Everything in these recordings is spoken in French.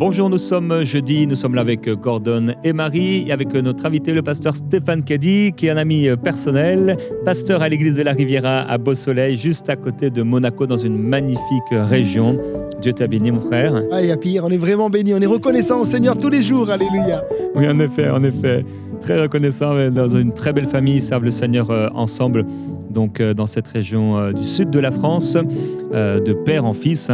Bonjour, nous sommes jeudi, nous sommes là avec Gordon et Marie et avec notre invité, le pasteur Stéphane Caddy, qui est un ami personnel, pasteur à l'église de la Riviera à Beau-Soleil, juste à côté de Monaco, dans une magnifique région. Dieu t'a béni, mon frère. Ah, il y a pire, on est vraiment béni, on est reconnaissant au Seigneur tous les jours, alléluia. Oui, en effet. Très reconnaissant, mais dans une très belle famille, ils servent le Seigneur ensemble, donc dans cette région du sud de la France, de père en fils,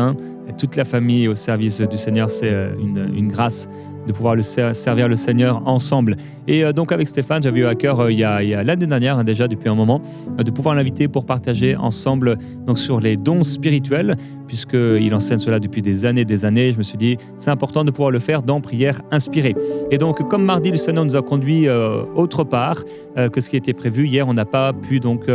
toute la famille au service du Seigneur, c'est une grâce de pouvoir servir le Seigneur ensemble. Et donc avec Stéphane, j'avais eu à cœur il y a l'année dernière, déjà depuis un moment, de pouvoir l'inviter pour partager ensemble donc, sur les dons spirituels, puisqu'il enseigne cela depuis des années. Je me suis dit, c'est important de pouvoir le faire dans Prière Inspirée. Et donc, comme mardi, le Seigneur nous a conduit autre part que ce qui était prévu. Hier, on n'a pas pu donc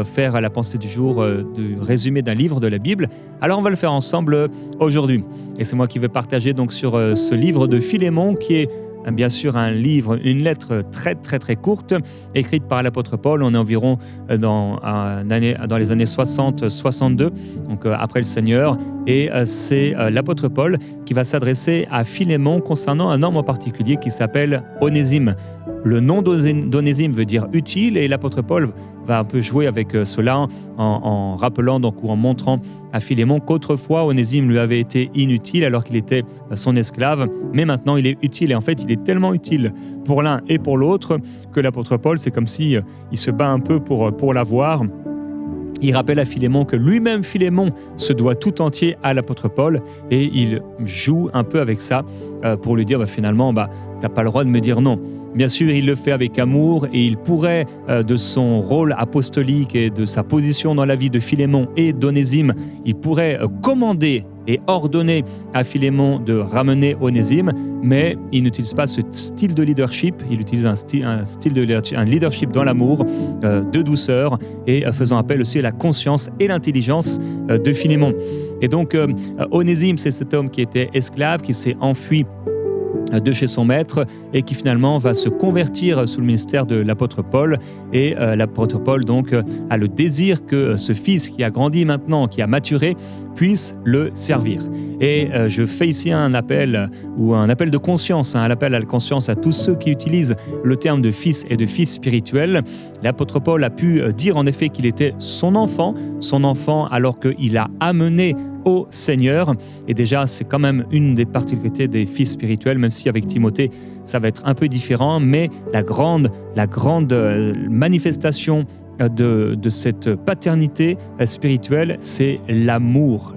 faire la pensée du jour du résumé d'un livre de la Bible. Alors, on va le faire ensemble aujourd'hui. Et c'est moi qui vais partager donc sur ce livre de Philémon, qui est bien sûr un livre, une lettre très très très courte, écrite par l'apôtre Paul. On est environ dans les années 60-62, donc après le Seigneur. Et c'est l'apôtre Paul qui va s'adresser à Philémon concernant un homme en particulier qui s'appelle Onésime. Le nom d'Onésime veut dire utile, et l'apôtre Paul va un peu jouer avec cela en rappelant donc, ou en montrant à Philémon qu'autrefois Onésime lui avait été inutile alors qu'il était son esclave, mais maintenant il est utile. Et en fait, il est tellement utile pour l'un et pour l'autre que l'apôtre Paul, c'est comme si il se bat un peu pour l'avoir. Il rappelle à Philémon que lui-même, Philémon, se doit tout entier à l'apôtre Paul, et il joue un peu avec ça pour lui dire finalement, t'as pas le droit de me dire non. Bien sûr, il le fait avec amour, et il pourrait, de son rôle apostolique et de sa position dans la vie de Philémon et d'Onésime, il pourrait commander et ordonner à Philémon de ramener Onésime, mais il n'utilise pas ce style de leadership. Il utilise un leadership dans l'amour, de douceur, et faisant appel aussi à la conscience et l'intelligence de Philémon. Et donc, Onésime, c'est cet homme qui était esclave, qui s'est enfui de chez son maître et qui finalement va se convertir sous le ministère de l'apôtre Paul. Et l'apôtre Paul donc a le désir que ce fils qui a grandi maintenant, qui a maturé, puisse le servir. Et je fais ici un appel de conscience, un appel à la conscience à tous ceux qui utilisent le terme de fils et de fils spirituel. L'apôtre Paul a pu dire en effet qu'il était son enfant alors qu'il a amené au Seigneur. Et déjà, c'est quand même une des particularités des fils spirituels, même si avec Timothée, ça va être un peu différent, mais la grande manifestation de cette paternité spirituelle, c'est l'amour.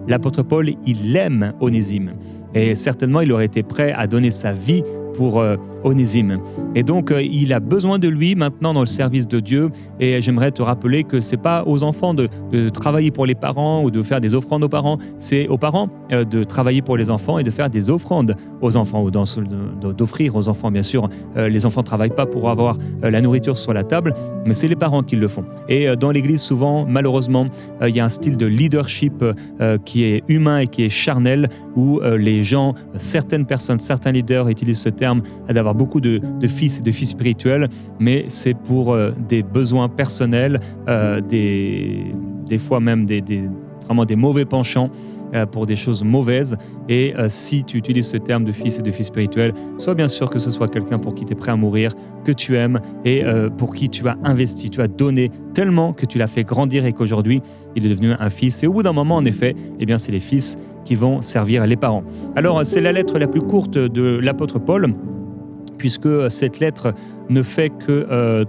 L'apôtre Paul, il aime Onésime. Et certainement, il aurait été prêt à donner sa vie pour Onésime. Et donc, il a besoin de lui maintenant dans le service de Dieu. Et j'aimerais te rappeler que ce n'est pas aux enfants de travailler pour les parents ou de faire des offrandes aux parents. C'est aux parents de travailler pour les enfants et de faire des offrandes aux enfants, ou d'offrir aux enfants. Bien sûr, les enfants ne travaillent pas pour avoir la nourriture sur la table, mais c'est les parents qui le font. Et dans l'Église, souvent, malheureusement, il y a un style de leadership qui est humain et qui est charnel, où les gens, certaines personnes, certains leaders utilisent ce terme d'avoir beaucoup de fils et de filles spirituels, mais c'est pour des besoins personnels, des fois même vraiment des mauvais penchants pour des choses mauvaises. Et si tu utilises ce terme de fils et de filles spirituels, sois bien sûr que ce soit quelqu'un pour qui tu es prêt à mourir, que tu aimes, et pour qui tu as investi, tu as donné tellement que tu l'as fait grandir et qu'aujourd'hui il est devenu un fils. Et au bout d'un moment, en effet, c'est les fils qui vont servir les parents. Alors, c'est la lettre la plus courte de l'apôtre Paul, puisque cette lettre ne fait que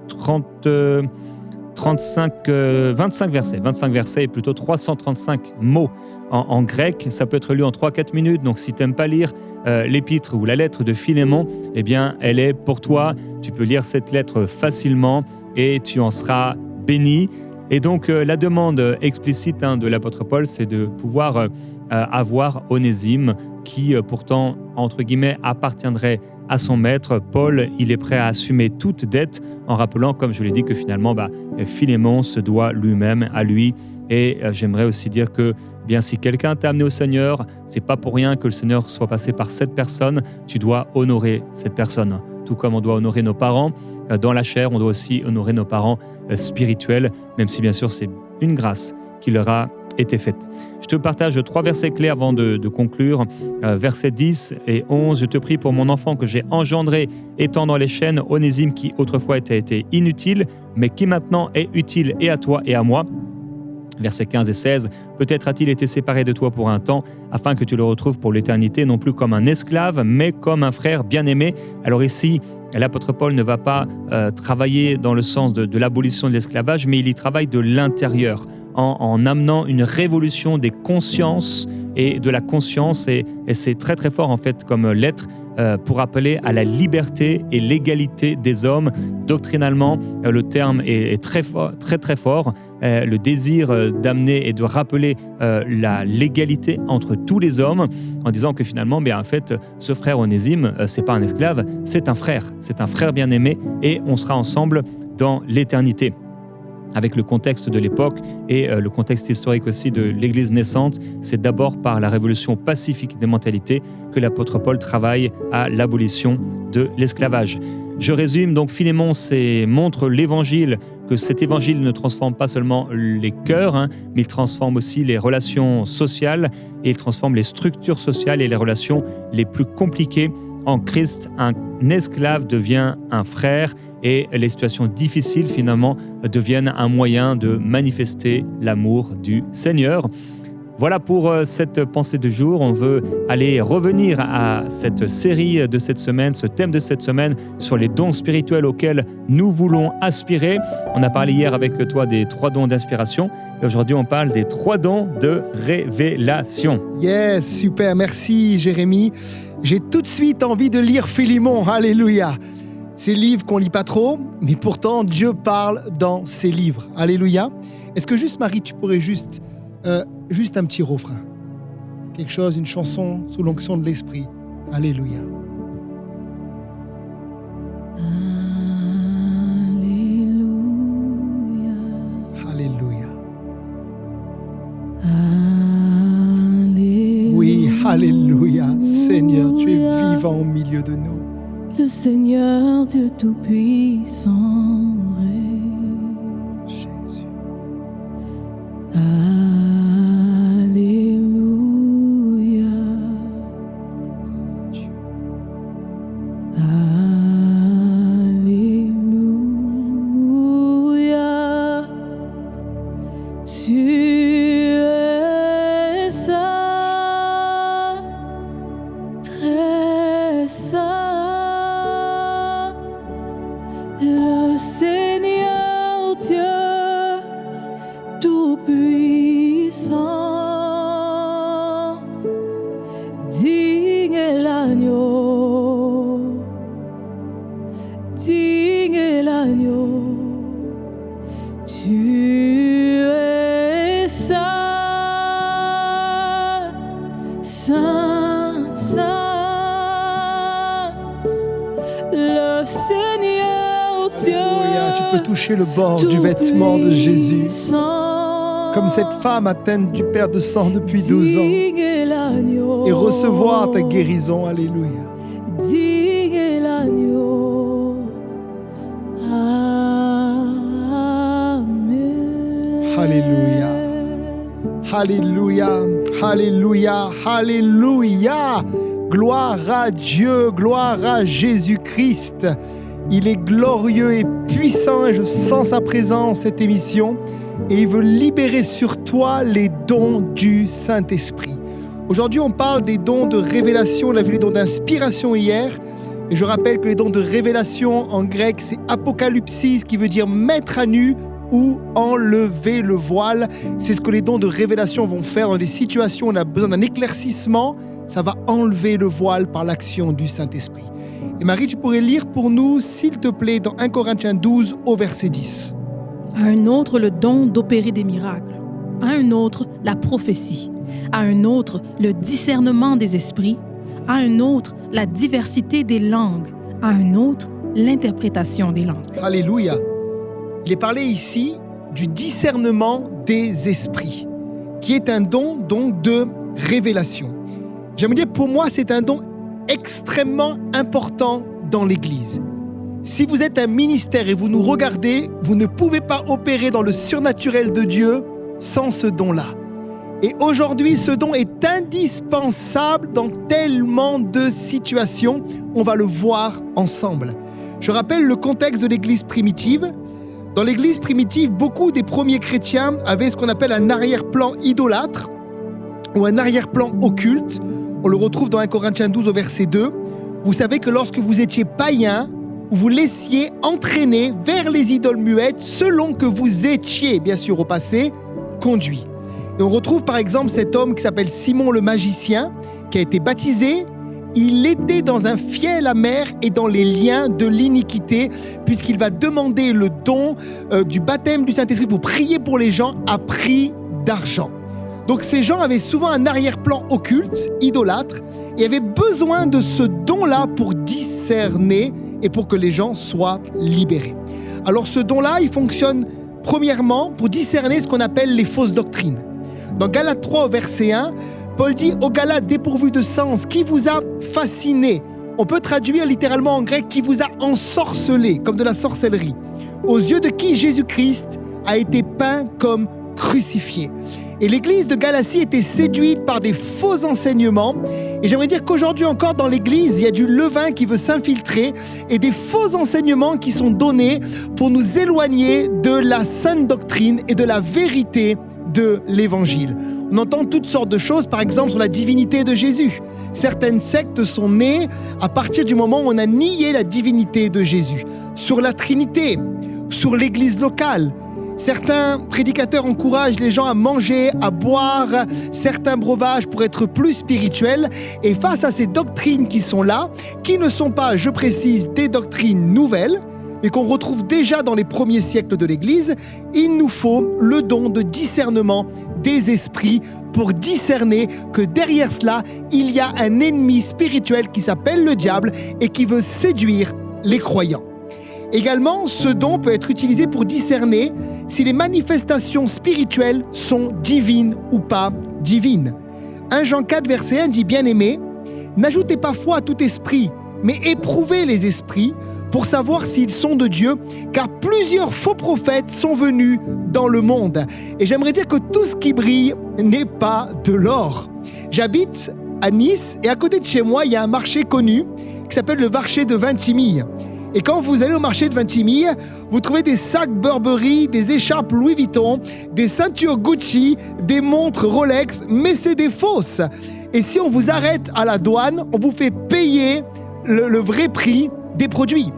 25 versets, et plutôt 335 mots en grec. Ça peut être lu en 3-4 minutes, donc si tu n'aimes pas lire l'épître ou la lettre de Philémon, elle est pour toi. Tu peux lire cette lettre facilement et tu en seras béni. Et donc, la demande explicite de l'apôtre Paul, c'est de pouvoir avoir Onésime, qui pourtant, entre guillemets, appartiendrait à son maître. Paul, il est prêt à assumer toute dette, en rappelant, comme je l'ai dit, que finalement, Philémon se doit lui-même à lui. Et j'aimerais aussi dire que, si quelqu'un t'a amené au Seigneur, c'est pas pour rien que le Seigneur soit passé par cette personne. Tu dois honorer cette personne. Tout comme on doit honorer nos parents dans la chair, on doit aussi honorer nos parents spirituels, même si bien sûr c'est une grâce qui leur a était faite. Je te partage 3 versets clés avant de conclure. Versets 10 et 11. « Je te prie pour mon enfant que j'ai engendré, étant dans les chaînes, Onésime qui autrefois était inutile, mais qui maintenant est utile et à toi et à moi. » Versets 15 et 16. « Peut-être a-t-il été séparé de toi pour un temps, afin que tu le retrouves pour l'éternité, non plus comme un esclave, mais comme un frère bien-aimé. » Alors ici, l'apôtre Paul ne va pas travailler dans le sens de l'abolition de l'esclavage, mais il y travaille de l'intérieur, en amenant une révolution des consciences et de la conscience. Et c'est très très fort en fait comme lettre pour appeler à la liberté et l'égalité des hommes. Doctrinalement, le terme est très fort, très très fort. Le désir d'amener et de rappeler l'égalité entre tous les hommes, en disant que finalement, en fait, ce frère Onésime, c'est pas un esclave, c'est un frère bien-aimé, et on sera ensemble dans l'éternité. Avec le contexte de l'époque et le contexte historique aussi de l'Église naissante, c'est d'abord par la révolution pacifique des mentalités que l'apôtre Paul travaille à l'abolition de l'esclavage. Je résume, donc Philémon montre l'évangile, que cet évangile ne transforme pas seulement les cœurs, mais il transforme aussi les relations sociales et il transforme les structures sociales et les relations les plus compliquées. En Christ, un esclave devient un frère et les situations difficiles finalement deviennent un moyen de manifester l'amour du Seigneur. Voilà pour cette pensée du jour. On veut aller revenir à cette série de cette semaine, ce thème de cette semaine sur les dons spirituels auxquels nous voulons aspirer. On a parlé hier avec toi des 3 dons d'inspiration et aujourd'hui on parle des 3 dons de révélation. Yes, super, merci Jérémy. J'ai tout de suite envie de lire Philémon, alléluia. Ces livres qu'on lit pas trop, mais pourtant Dieu parle dans ces livres, alléluia. Est-ce que juste Marie, tu pourrais juste un petit refrain, quelque chose, une chanson sous l'onction de l'Esprit, alléluia. Alléluia. Oui, alléluia. Seigneur, tu es vivant au milieu de nous. Le Seigneur Dieu Tout-Puissant règne. Jésus. Alléluia. Dieu. Alléluia. Tu es saint, très saint. Le Seigneur Dieu Tout-Puissant, digne est l'agneau, digne est l'agneau, tu es saint, saint, saint, le Seigneur Dieu. Alléluia. Tu peux toucher le bord du vêtement de Jésus. Comme cette femme atteinte du perte de sang depuis 12 ans. Et recevoir ta guérison. Alléluia. Digne est l'agneau. Amen. Alléluia. Alléluia. Alléluia. Alléluia. Gloire à Dieu. Gloire à Jésus-Christ. Il est glorieux et puissant et je sens sa présence cette émission. Et il veut libérer sur toi les dons du Saint-Esprit. Aujourd'hui, on parle des dons de révélation. On a vu les dons d'inspiration hier. Et je rappelle que les dons de révélation en grec, c'est apocalypsis, qui veut dire mettre à nu ou enlever le voile. C'est ce que les dons de révélation vont faire dans des situations où on a besoin d'un éclaircissement. Ça va enlever le voile par l'action du Saint-Esprit. Et Marie, tu pourrais lire pour nous, s'il te plaît, dans 1 Corinthiens 12 au verset 10. À un autre, le don d'opérer des miracles. À un autre, la prophétie. À un autre, le discernement des esprits. À un autre, la diversité des langues. À un autre, l'interprétation des langues. Alléluia. Il est parlé ici du discernement des esprits, qui est un don donc de révélation. J'aimerais dire, pour moi, c'est un don extrêmement important dans l'Église. Si vous êtes un ministère et vous nous regardez, vous ne pouvez pas opérer dans le surnaturel de Dieu sans ce don-là. Et aujourd'hui, ce don est indispensable dans tellement de situations. On va le voir ensemble. Je rappelle le contexte de l'Église primitive. Dans l'Église primitive, beaucoup des premiers chrétiens avaient ce qu'on appelle un arrière-plan idolâtre ou un arrière-plan occulte. On le retrouve dans 1 Corinthiens 12 au verset 2. Vous savez que lorsque vous étiez païen, vous vous laissiez entraîner vers les idoles muettes selon que vous étiez, bien sûr au passé, conduit. Et on retrouve par exemple cet homme qui s'appelle Simon le magicien, qui a été baptisé. Il était dans un fiel amer et dans les liens de l'iniquité, puisqu'il va demander le don du baptême du Saint-Esprit pour prier pour les gens à prix d'argent. Donc ces gens avaient souvent un arrière-plan occulte, idolâtre, et avaient besoin de ce don-là pour discerner et pour que les gens soient libérés. Alors ce don-là, il fonctionne premièrement pour discerner ce qu'on appelle les fausses doctrines. Dans Galates 3 verset 1, Paul dit « Ô Galates dépourvus de sens, qui vous a fasciné ?» On peut traduire littéralement en grec « qui vous a ensorcelé », comme de la sorcellerie. Aux yeux de qui Jésus-Christ a été peint comme crucifié. Et l'église de Galatie était séduite par des faux enseignements. Et j'aimerais dire qu'aujourd'hui encore dans l'église, il y a du levain qui veut s'infiltrer et des faux enseignements qui sont donnés pour nous éloigner de la sainte doctrine et de la vérité de l'évangile. On entend toutes sortes de choses, par exemple sur la divinité de Jésus. Certaines sectes sont nées à partir du moment où on a nié la divinité de Jésus. Sur la Trinité, sur l'église locale. Certains prédicateurs encouragent les gens à manger, à boire certains breuvages pour être plus spirituels. Et face à ces doctrines qui sont là, qui ne sont pas, je précise, des doctrines nouvelles, mais qu'on retrouve déjà dans les premiers siècles de l'Église, il nous faut le don de discernement des esprits pour discerner que derrière cela, il y a un ennemi spirituel qui s'appelle le diable et qui veut séduire les croyants. Également, ce don peut être utilisé pour discerner si les manifestations spirituelles sont divines ou pas divines. 1 Jean 4, verset 1 dit « Bien-aimés, n'ajoutez pas foi à tout esprit, mais éprouvez les esprits pour savoir s'ils sont de Dieu, car plusieurs faux prophètes sont venus dans le monde. » Et j'aimerais dire que tout ce qui brille n'est pas de l'or. J'habite à Nice et à côté de chez moi, il y a un marché connu qui s'appelle le marché de Vintimille. Et quand vous allez au marché de Vintimille, vous trouvez des sacs Burberry, des écharpes Louis Vuitton, des ceintures Gucci, des montres Rolex, mais c'est des fausses. Et si on vous arrête à la douane, on vous fait payer le vrai prix des produits.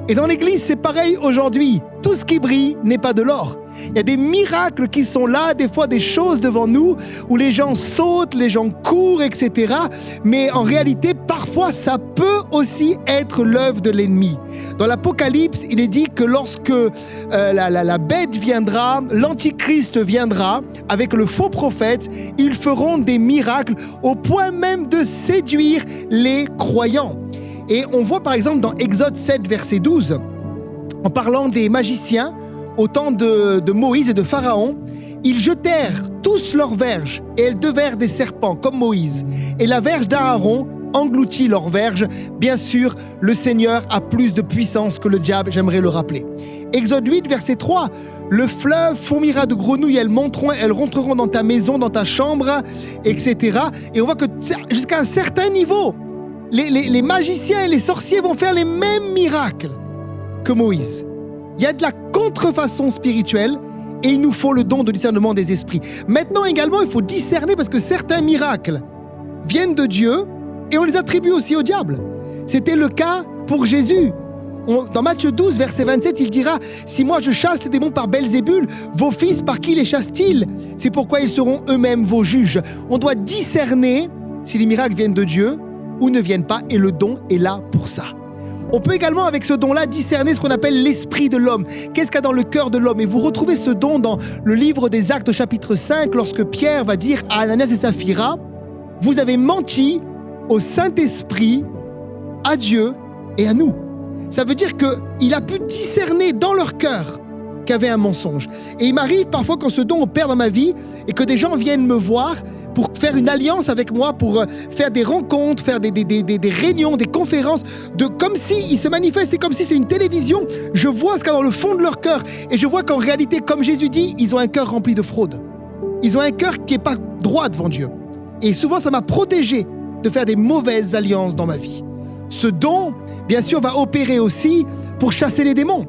Et dans l'église, c'est pareil aujourd'hui. Tout ce qui brille n'est pas de l'or. Il y a des miracles qui sont là, des fois des choses devant nous où les gens sautent, les gens courent, etc. Mais en réalité, parfois, ça peut aussi être l'œuvre de l'ennemi. Dans l'Apocalypse, il est dit que lorsque la bête viendra, l'Antichrist viendra avec le faux prophète, ils feront des miracles au point même de séduire les croyants. Et on voit par exemple dans Exode 7, verset 12, en parlant des magiciens, au temps de Moïse et de Pharaon, ils jetèrent tous leurs verges et elles devinrent des serpents comme Moïse. Et la verge d'Aaron engloutit leurs verges. Bien sûr, le Seigneur a plus de puissance que le diable, j'aimerais le rappeler. Exode 8, verset 3, le fleuve fourmillera de grenouilles, elles rentreront dans ta maison, dans ta chambre, etc. Et on voit que jusqu'à un certain niveau, les magiciens et les sorciers vont faire les mêmes miracles que Moïse. Il y a de la contrefaçon spirituelle et il nous faut le don de discernement des esprits. Maintenant également, il faut discerner parce que certains miracles viennent de Dieu et on les attribue aussi au diable. C'était le cas pour Jésus. Dans Matthieu 12, verset 27, il dira « Si moi je chasse les démons par Belzébul, vos fils par qui les chassent-ils? C'est pourquoi ils seront eux-mêmes vos juges. » On doit discerner si les miracles viennent de Dieu ou ne viennent pas et le don est là pour ça. On peut également, avec ce don-là, discerner ce qu'on appelle l'esprit de l'homme. Qu'est-ce qu'il y a dans le cœur de l'homme? Et vous retrouvez ce don dans le livre des Actes, chapitre 5, lorsque Pierre va dire à Ananias et Saphira, « Vous avez menti au Saint-Esprit, à Dieu et à nous. » Ça veut dire qu'il a pu discerner dans leur cœur qu'il y avait un mensonge. Et il m'arrive parfois quand ce don opère dans ma vie et que des gens viennent me voir pour faire une alliance avec moi, pour faire des rencontres, faire des réunions, des conférences, comme s'ils se manifestent, comme si c'est une télévision. Je vois ce qu'il y a dans le fond de leur cœur et je vois qu'en réalité, comme Jésus dit, ils ont un cœur rempli de fraude. Ils ont un cœur qui n'est pas droit devant Dieu. Et souvent, ça m'a protégé de faire des mauvaises alliances dans ma vie. Ce don, bien sûr, va opérer aussi pour chasser les démons.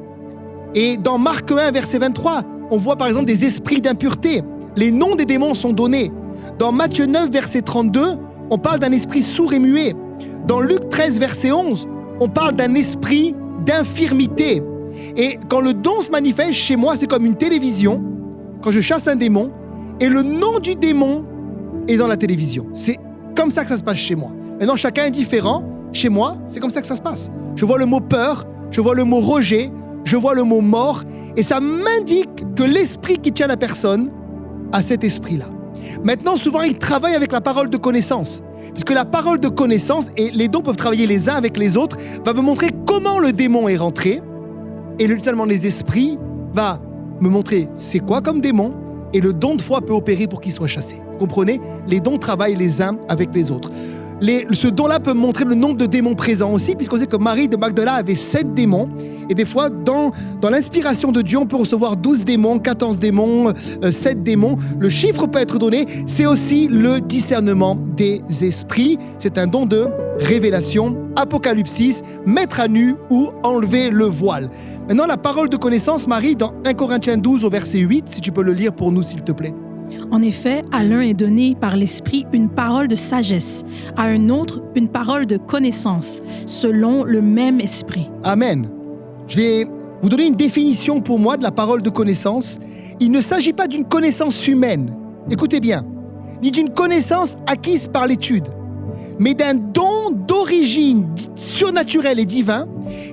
Et dans Marc 1, verset 23, on voit par exemple des esprits d'impureté. Les noms des démons sont donnés. Dans Matthieu 9, verset 32, on parle d'un esprit sourd et muet. Dans Luc 13, verset 11, on parle d'un esprit d'infirmité. Et quand le don se manifeste chez moi, c'est comme une télévision, quand je chasse un démon, et le nom du démon est dans la télévision. C'est comme ça que ça se passe chez moi. Maintenant, chacun est différent. Chez moi, c'est comme ça que ça se passe. Je vois le mot peur, je vois le mot rejet, je vois le mot mort, et ça m'indique que l'esprit qui tient la personne a cet esprit-là. Maintenant, souvent, il travaille avec la parole de connaissance. Puisque la parole de connaissance, et les dons peuvent travailler les uns avec les autres, va me montrer comment le démon est rentré. Et le discernement des esprits va me montrer c'est quoi comme démon. Et le don de foi peut opérer pour qu'il soit chassé. Vous comprenez? Les dons travaillent les uns avec les autres. Ce don-là peut montrer le nombre de démons présents aussi, puisqu'on sait que Marie de Magdala avait 7 démons. Et des fois, dans l'inspiration de Dieu, on peut recevoir 12 démons, 14 démons, 7 démons. Le chiffre peut être donné. C'est aussi le discernement des esprits. C'est un don de révélation, apocalypsis, mettre à nu ou enlever le voile. Maintenant, la parole de connaissance, Marie, dans 1 Corinthiens 12 au verset 8, si tu peux le lire pour nous, s'il te plaît. En effet, à l'un est donné par l'Esprit une parole de sagesse, à un autre une parole de connaissance, selon le même Esprit. Amen. Je vais vous donner une définition pour moi de la parole de connaissance. Il ne s'agit pas d'une connaissance humaine, écoutez bien, ni d'une connaissance acquise par l'étude, mais d'un don d'origine surnaturelle et divin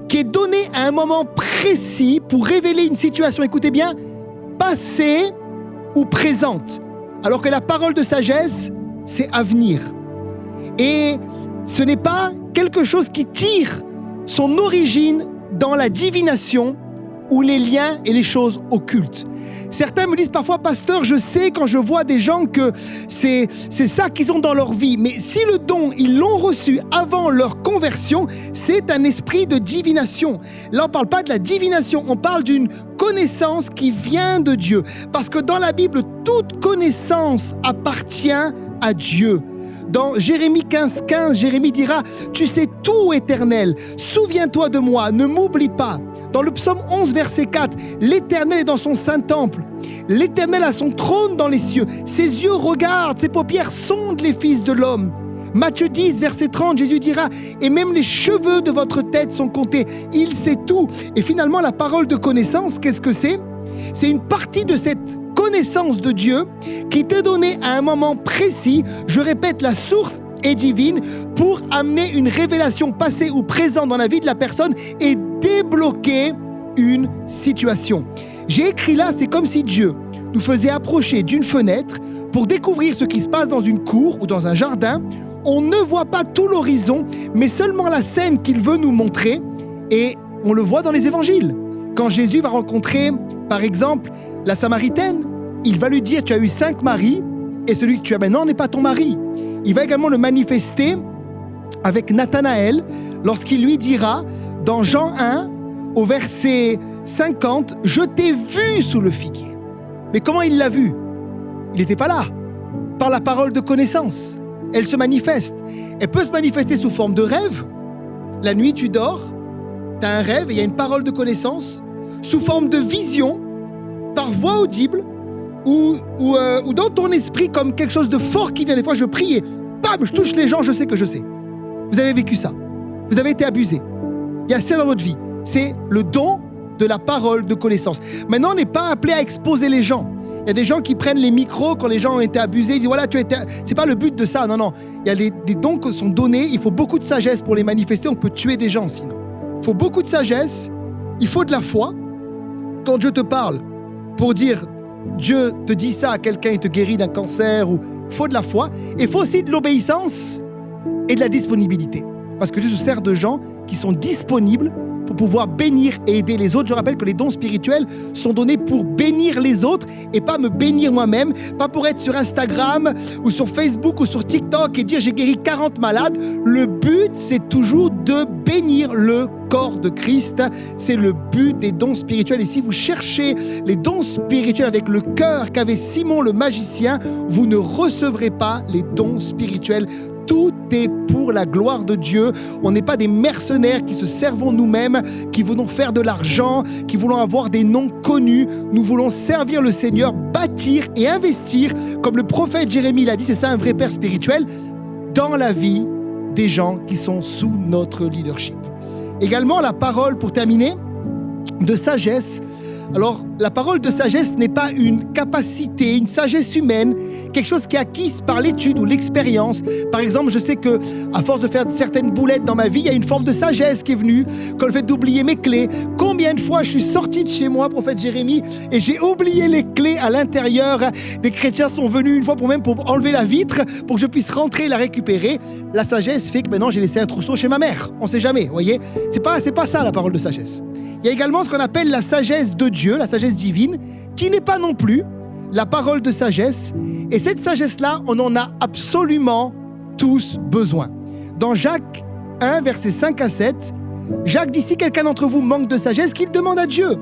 qui est donné à un moment précis pour révéler une situation, écoutez bien, passée ou présente, alors que la parole de sagesse, c'est à venir. Et ce n'est pas quelque chose qui tire son origine dans la divination ou les liens et les choses occultes. Certains me disent parfois, pasteur, je sais quand je vois des gens que c'est ça qu'ils ont dans leur vie. Mais si le don, ils l'ont reçu avant leur conversion, c'est un esprit de divination. Là, on ne parle pas de la divination, on parle d'une connaissance qui vient de Dieu. Parce que dans la Bible, toute connaissance appartient à Dieu. Dans Jérémie 15, Jérémie dira « Tu sais tout, Éternel, souviens-toi de moi, ne m'oublie pas ». Dans le psaume 11, verset 4, « L'Éternel est dans son saint temple, l'Éternel a son trône dans les cieux, ses yeux regardent, ses paupières sondent les fils de l'homme ». Matthieu 10, verset 30, Jésus dira « Et même les cheveux de votre tête sont comptés, il sait tout ». Et finalement, la parole de connaissance, qu'est-ce que c'est? C'est une partie de cette connaissance de Dieu qui t'est donnée à un moment précis. Je répète, la source est divine pour amener une révélation passée ou présente dans la vie de la personne et débloquer une situation. J'ai écrit là, c'est comme si Dieu nous faisait approcher d'une fenêtre pour découvrir ce qui se passe dans une cour ou dans un jardin. On ne voit pas tout l'horizon, mais seulement la scène qu'il veut nous montrer, et on le voit dans les évangiles. Quand Jésus va rencontrer, par exemple, la Samaritaine, il va lui dire « Tu as eu 5 maris, et celui que tu as maintenant n'est pas ton mari ». Il va également le manifester avec Nathanaël, lorsqu'il lui dira, dans Jean 1, au verset 50, « Je t'ai vu sous le figuier ». Mais comment il l'a vu? Il n'était pas là. Par la parole de connaissance. Elle se manifeste. Elle peut se manifester sous forme de rêve. La nuit, tu dors, tu as un rêve et il y a une parole de connaissance. Sous forme de vision, par voix audible, ou dans ton esprit comme quelque chose de fort qui vient. Des fois, je prie et bam, je touche les gens, je sais que je sais. Vous avez vécu ça. Vous avez été abusé. Il y a ça dans votre vie. C'est le don de la parole de connaissance. Maintenant, on n'est pas appelé à exposer les gens. Il y a des gens qui prennent les micros quand les gens ont été abusés. Ils disent voilà, tu as été... C'est pas le but de ça. Non, non. Il y a des dons qui sont donnés. Il faut beaucoup de sagesse pour les manifester. On peut tuer des gens sinon. Il faut beaucoup de sagesse. Il faut de la foi. Quand Dieu te parle pour dire Dieu te dit ça à quelqu'un, il te guérit d'un cancer, ou il faut de la foi. Et il faut aussi de l'obéissance et de la disponibilité. Parce que Dieu se sert de gens qui sont disponibles pour pour pouvoir bénir et aider les autres. Je rappelle que les dons spirituels sont donnés pour bénir les autres et pas me bénir moi-même, pas pour être sur Instagram ou sur Facebook ou sur TikTok et dire j'ai guéri 40 malades. Le but, c'est toujours de bénir le corps de Christ. C'est le but des dons spirituels. Et si vous cherchez les dons spirituels avec le cœur qu'avait Simon le magicien, vous ne recevrez pas les dons spirituels. Tout est pour la gloire de Dieu. On n'est pas des mercenaires qui se servons nous-mêmes, qui voulons faire de l'argent, qui voulons avoir des noms connus. Nous voulons servir le Seigneur, bâtir et investir, comme le prophète Jérémie l'a dit, c'est ça un vrai père spirituel, dans la vie des gens qui sont sous notre leadership. Également, la parole, pour terminer, de sagesse. Alors, la parole de sagesse n'est pas une capacité, une sagesse humaine, quelque chose qui est acquise par l'étude ou l'expérience. Par exemple, je sais que à force de faire certaines boulettes dans ma vie, il y a une forme de sagesse qui est venue, comme le fait d'oublier mes clés. Combien de fois je suis sorti de chez moi, prophète Jérémie, et j'ai oublié les clés à l'intérieur. Des chrétiens sont venus une fois pour enlever la vitre, pour que je puisse rentrer et la récupérer. La sagesse fait que maintenant j'ai laissé un trousseau chez ma mère. On ne sait jamais, vous voyez. C'est pas ça la parole de sagesse. Il y a également ce qu'on appelle la sagesse de Dieu, la sagesse divine, qui n'est pas non plus la parole de sagesse. Et cette sagesse-là, on en a absolument tous besoin. Dans Jacques 1, versets 5 à 7, Jacques dit, si quelqu'un d'entre vous manque de sagesse, qu'il demande à Dieu,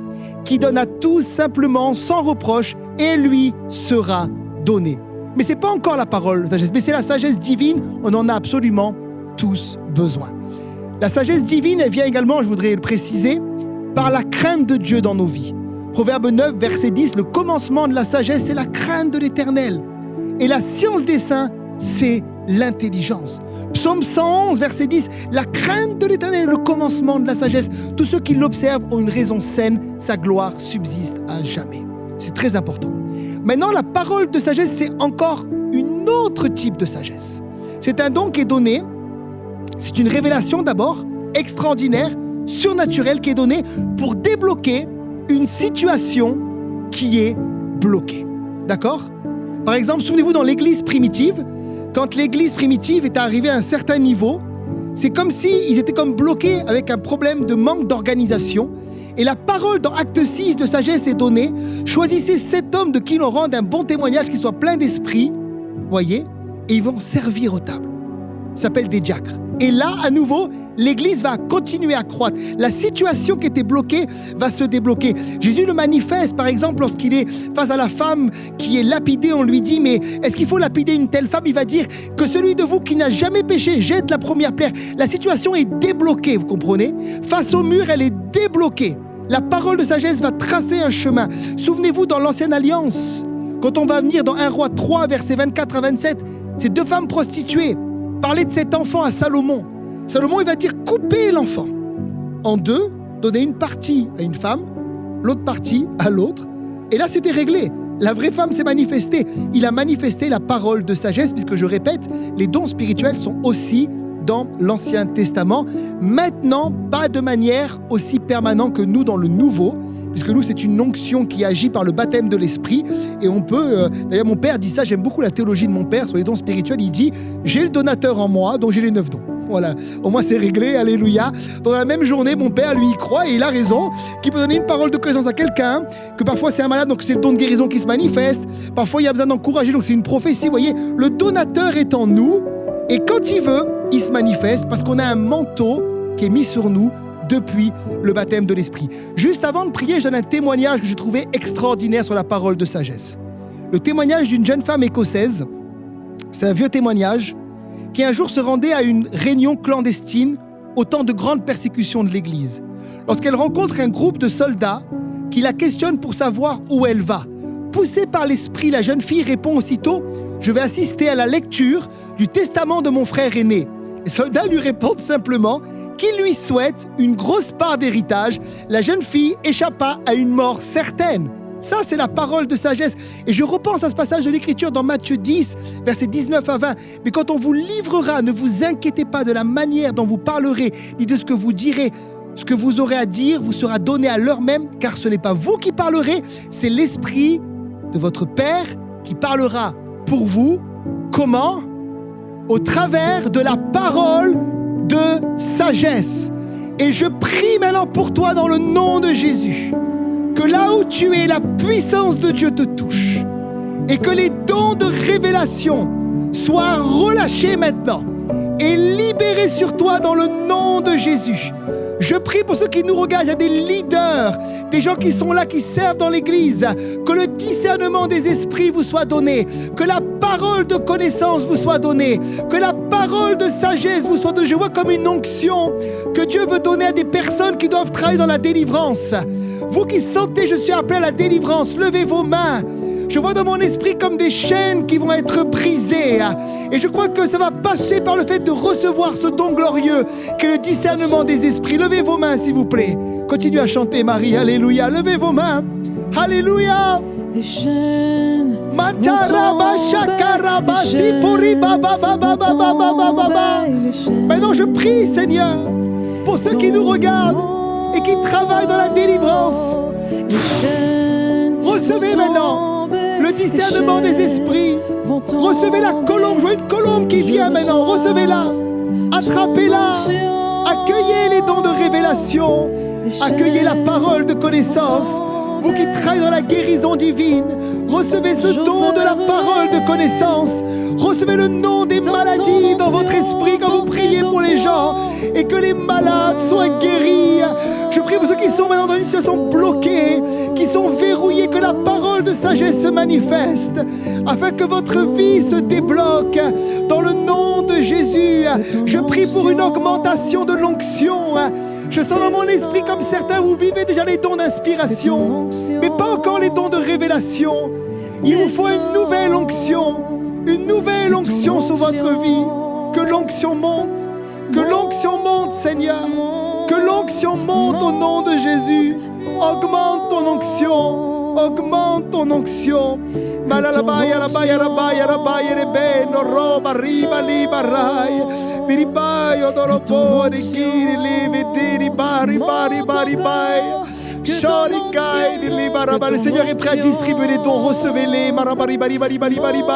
qui donne à tous simplement, sans reproche, et lui sera donné. Mais ce n'est pas encore la parole de sagesse, mais c'est la sagesse divine, on en a absolument tous besoin. La sagesse divine, elle vient également, je voudrais le préciser, par la crainte de Dieu dans nos vies. Proverbe 9, verset 10, le commencement de la sagesse, c'est la crainte de l'Éternel. Et la science des saints, c'est l'intelligence. Psaume 111, verset 10, la crainte de l'Éternel est le commencement de la sagesse. Tous ceux qui l'observent ont une raison saine, sa gloire subsiste à jamais. C'est très important. Maintenant, la parole de sagesse, c'est encore un autre type de sagesse. C'est un don qui est donné, c'est une révélation d'abord, extraordinaire, surnaturelle, qui est donnée pour débloquer une situation qui est bloquée. D'accord ? Par exemple, souvenez-vous dans l'église primitive, quand l'église primitive est arrivée à un certain niveau, c'est comme s'ils étaient comme bloqués avec un problème de manque d'organisation. Et la parole dans Acte 6 de sagesse est donnée. Choisissez 7 hommes de qui l'on rende un bon témoignage, qui soit plein d'esprit, voyez, et ils vont servir aux tables. Ça s'appelle des diacres. Et là, à nouveau, l'Église va continuer à croître. La situation qui était bloquée va se débloquer. Jésus le manifeste, par exemple, lorsqu'il est face à la femme qui est lapidée, on lui dit, mais est-ce qu'il faut lapider une telle femme ? Il va dire que celui de vous qui n'a jamais péché jette la première pierre. La situation est débloquée, vous comprenez ? Face au mur, elle est débloquée. La parole de sagesse va tracer un chemin. Souvenez-vous, dans l'Ancienne Alliance, quand on va venir dans 1 Roi 3, versets 24 à 27, ces 2 femmes prostituées parlaient de cet enfant à Salomon. Salomon, il va dire couper l'enfant en 2, donner une partie à une femme, l'autre partie à l'autre. Et là, c'était réglé. La vraie femme s'est manifestée. Il a manifesté la parole de sagesse, puisque je répète, les dons spirituels sont aussi dans l'Ancien Testament. Maintenant, pas de manière aussi permanente que nous dans le Nouveau, puisque nous, c'est une onction qui agit par le baptême de l'Esprit. Et on peut... d'ailleurs, mon père dit ça, j'aime beaucoup la théologie de mon père sur les dons spirituels. Il dit, j'ai le donateur en moi, donc j'ai les 9 dons. Voilà, au moins c'est réglé, alléluia. Dans la même journée, mon père, lui, y croit et il a raison, qu'il peut donner une parole de connaissance à quelqu'un, que parfois c'est un malade, donc c'est le don de guérison qui se manifeste. Parfois, il y a besoin d'encourager, donc c'est une prophétie. Vous voyez, le donateur est en nous, et quand il veut, il se manifeste, parce qu'on a un manteau qui est mis sur nous depuis le baptême de l'Esprit. Juste avant de prier, je donne un témoignage que j'ai trouvé extraordinaire sur la parole de sagesse. Le témoignage d'une jeune femme écossaise, c'est un vieux témoignage, qui un jour se rendait à une réunion clandestine au temps de grandes persécutions de l'Église. Lorsqu'elle rencontre un groupe de soldats qui la questionnent pour savoir où elle va. Poussée par l'esprit, la jeune fille répond aussitôt « Je vais assister à la lecture du testament de mon frère aîné ». Les soldats lui répondent simplement qu'ils lui souhaitent une grosse part d'héritage. La jeune fille échappa à une mort certaine. Ça, c'est la parole de sagesse. Et je repense à ce passage de l'Écriture dans Matthieu 10, versets 19 à 20. Mais quand on vous livrera, ne vous inquiétez pas de la manière dont vous parlerez, ni de ce que vous direz. Ce que vous aurez à dire vous sera donné à l'heure même, car ce n'est pas vous qui parlerez, c'est l'Esprit de votre Père qui parlera pour vous. Comment ? Au travers de la parole de sagesse. Et je prie maintenant pour toi dans le nom de Jésus, que là où tu es, la puissance de Dieu te touche et que les dons de révélation soient relâchés maintenant et libérés sur toi dans le nom de Jésus. Je prie pour ceux qui nous regardent, il y a des leaders, des gens qui sont là, qui servent dans l'église, que le discernement des esprits vous soit donné, que la parole de connaissance vous soit donnée, que la parole de sagesse vous soit donnée. Je vois comme une onction que Dieu veut donner à des personnes qui doivent travailler dans la délivrance. Vous qui sentez, je suis appelé à la délivrance, levez vos mains. Je vois dans mon esprit comme des chaînes qui vont être brisées. Et je crois que ça va passer par le fait de recevoir ce don glorieux qu'est le discernement des esprits. Levez vos mains, s'il vous plaît. Continuez à chanter, Marie. Alléluia. Levez vos mains. Alléluia. Des chaînes. Maintenant, je prie, Seigneur, pour ceux qui nous regardent et qui travaillent dans la délivrance. Recevez maintenant le discernement des esprits. Recevez la colombe. Je vois une colombe qui vient maintenant. Recevez-la. Attrapez-la. Accueillez les dons de révélation. Accueillez la parole de connaissance. Vous qui travaillez dans la guérison divine, recevez ce don de la parole de connaissance. Recevez le nom des maladies dans votre esprit quand vous priez pour les gens et que les malades soient guéris. Je prie pour ceux qui sont maintenant dans une situation bloquée, qui sont verrouillés, que la parole de sagesse se manifeste afin que votre vie se débloque dans le nom de Jésus. Je prie pour une augmentation de l'onction. Je sens dans mon esprit comme certains, vous vivez déjà les dons d'inspiration, mais pas encore les dons de révélation. Il vous faut une nouvelle onction sur votre vie. Que l'onction monte, Seigneur. Que l'onction monte au nom de Jésus. Augmente ton onction. Augmente ton onction. Malalabaya, rabaya, rabaya, rabaya, rebeno, roba, riba, liba, rai. Biribayo, doropo, rikiri, livi, diri, bari, bari, bari, bai. Shorikai, liba, rabba. Le Seigneur est prêt à distribuer les dons. Recevez-les. Marabari, bari, bari, bari, bari, bai.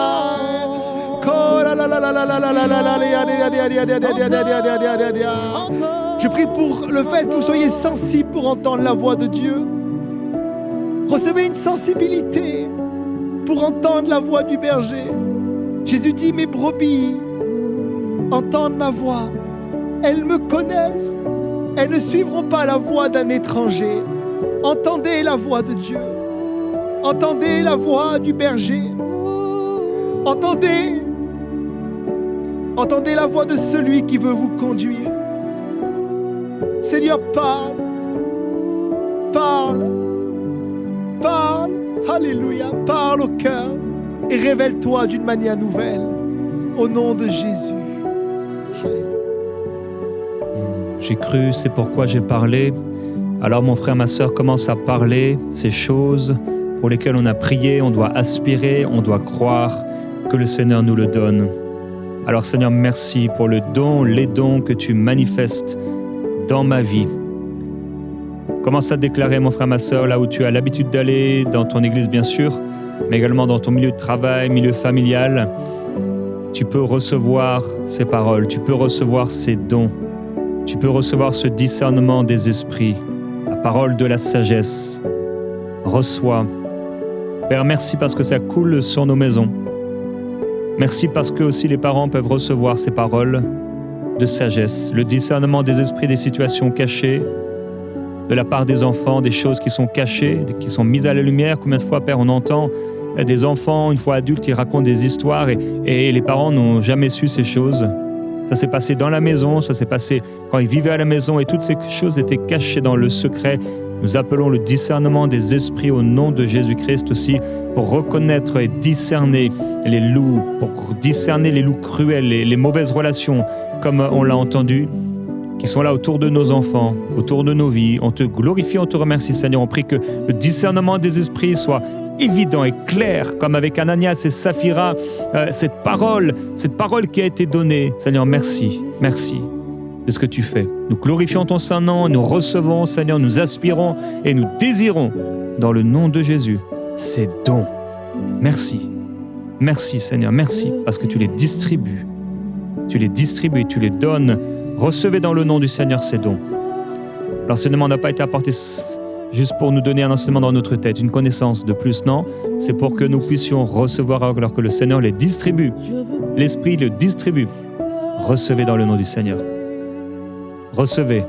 Je prie pour le fait que vous soyez sensibles pour entendre la voix de Dieu. Recevez une sensibilité pour entendre la voix du berger. Jésus dit, mes brebis entendent ma voix. Elles me connaissent. Elles ne suivront pas la voix d'un étranger. Entendez la voix de Dieu. Entendez la voix du berger. Entendez la voix de celui qui veut vous conduire. Seigneur, parle. Alléluia. Parle au cœur et révèle-toi d'une manière nouvelle. Au nom de Jésus. Alléluia. J'ai cru, c'est pourquoi j'ai parlé. Alors mon frère, ma sœur, commence à parler ces choses pour lesquelles on a prié, on doit aspirer, on doit croire que le Seigneur nous le donne. Alors Seigneur, merci pour les dons que tu manifestes dans ma vie. Commence à déclarer, mon frère, ma sœur, là où tu as l'habitude d'aller, dans ton église bien sûr, mais également dans ton milieu de travail, milieu familial. Tu peux recevoir ces paroles, tu peux recevoir ces dons, tu peux recevoir ce discernement des esprits, la parole de la sagesse. Reçois. Père, merci parce que ça coule sur nos maisons. Merci parce que aussi les parents peuvent recevoir ces paroles de sagesse, le discernement des esprits des situations cachées, de la part des enfants, des choses qui sont cachées, qui sont mises à la lumière. Combien de fois, Père, on entend des enfants, une fois adultes, qui racontent des histoires et les parents n'ont jamais su ces choses. Ça s'est passé dans la maison, ça s'est passé quand ils vivaient à la maison et toutes ces choses étaient cachées dans le secret. Nous appelons le discernement des esprits au nom de Jésus-Christ aussi pour reconnaître et discerner les loups, pour discerner les loups cruels, les mauvaises relations, comme on l'a entendu, qui sont là autour de nos enfants, autour de nos vies. On te glorifie, on te remercie, Seigneur. On prie que le discernement des esprits soit évident et clair, comme avec Ananias et Saphira, cette parole qui a été donnée. Seigneur, merci de ce que tu fais. Nous glorifions ton Saint-Nom, nous recevons, Seigneur, nous aspirons et nous désirons, dans le nom de Jésus, ces dons. Merci, Seigneur, merci, parce que tu les distribues, tu les donnes. Recevez dans le nom du Seigneur ces dons. L'enseignement n'a pas été apporté juste pour nous donner un enseignement dans notre tête, une connaissance de plus, non. C'est pour que nous puissions recevoir alors que le Seigneur les distribue. L'Esprit le distribue. Recevez dans le nom du Seigneur. Recevez.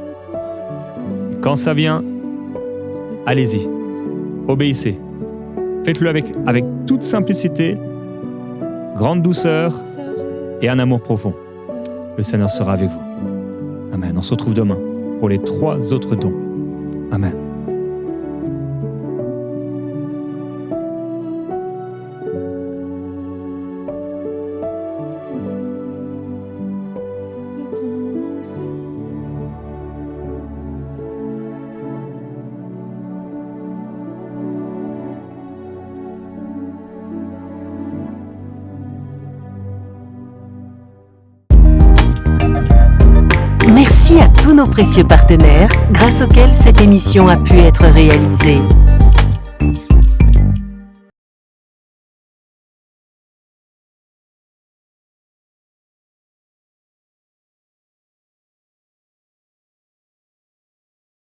Quand ça vient, allez-y. Obéissez. Faites-le avec toute simplicité, grande douceur et un amour profond. Le Seigneur sera avec vous. Amen. On se retrouve demain pour les 3 autres dons. Amen. Merci à tous nos précieux partenaires grâce auxquels cette émission a pu être réalisée.